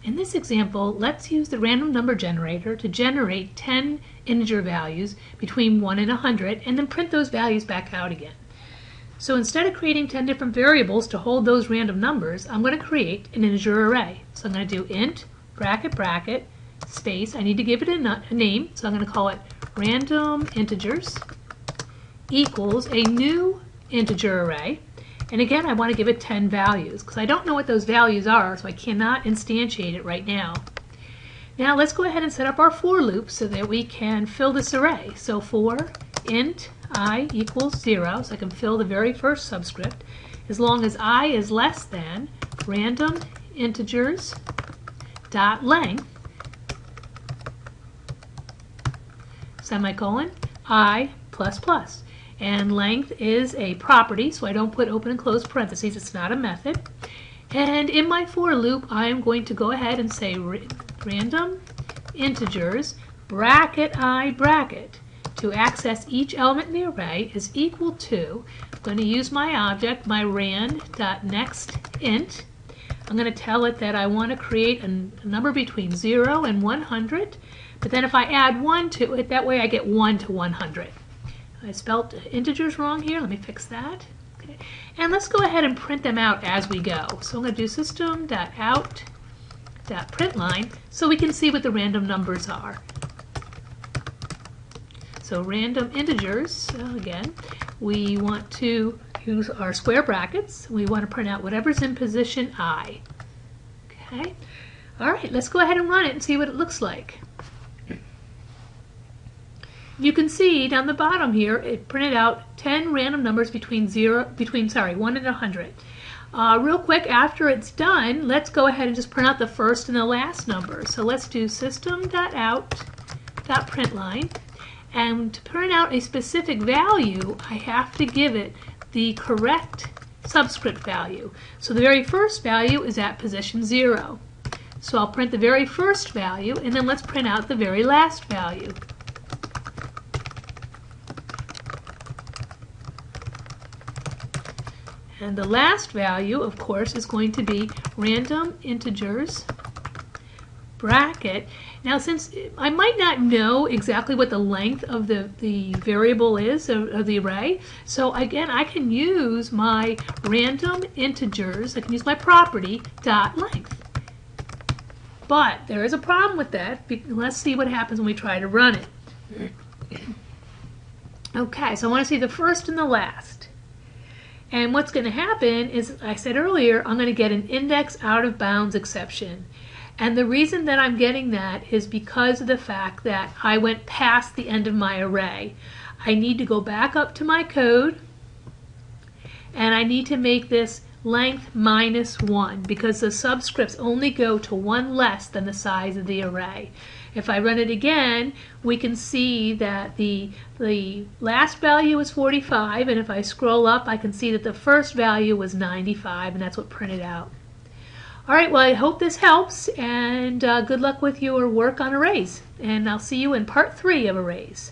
In this example, let's use the random number generator to generate 10 integer values between 1 and 100 and then print those values back out again. So instead of creating 10 different variables to hold those random numbers, I'm going to create an integer array. So I'm going to do int, bracket, bracket, space. I need to give it a name, so I'm going to call it random integers equals a new integer array. And again, I want to give it 10 values because I don't know what those values are, so I cannot instantiate it right now. Now let's go ahead and set up our for loop so that we can fill this array. So for int I equals 0, so I can fill the very first subscript, as long as I is less than random integers dot length semicolon I plus plus. And length is a property, so I don't put open and close parentheses. It's not a method. And in my for loop, I am going to go ahead and say random integers bracket I bracket to access each element in the array is equal to, I'm going to use my object, my rand.nextInt. I'm going to tell it that I want to create a number between 0 and 100, but then if I add 1 to it, that way I get 1 to 100. I spelled integers wrong here. Let me fix that. Okay. And let's go ahead and print them out as we go. So I'm going to do system.out.println so we can see what the random numbers are. So random integers, again, we want to use our square brackets. We want to print out whatever's in position I. Okay. All right, let's go ahead and run it and see what it looks like. You can see down the bottom here, it printed out 10 random numbers between 1 and 100. Real quick, after it's done, let's go ahead and just print out the first and the last number. So let's do system.out.println, and to print out a specific value, I have to give it the correct subscript value. So the very first value is at position 0. So I'll print the very first value, and then let's print out the very last value. And the last value, of course, is going to be random integers bracket. Now, since I might not know exactly what the length of the variable is, of the array, so again, I can use my random integers, I can use my property dot length. But there is a problem with that. Let's see what happens when we try to run it. Okay, so I want to see the first and the last. And what's going to happen is, I said earlier, I'm going to get an index out of bounds exception. And the reason that I'm getting that is because of the fact that I went past the end of my array. I need to go back up to my code, and I need to make this length -1 because the subscripts only go to 1 less than the size of the array. If I run it again, we can see that the last value is 45, and if I scroll up, I can see that the first value was 95, and that's what printed out. All right, well, I hope this helps, and good luck with your work on arrays, and I'll see you in part 3 of arrays.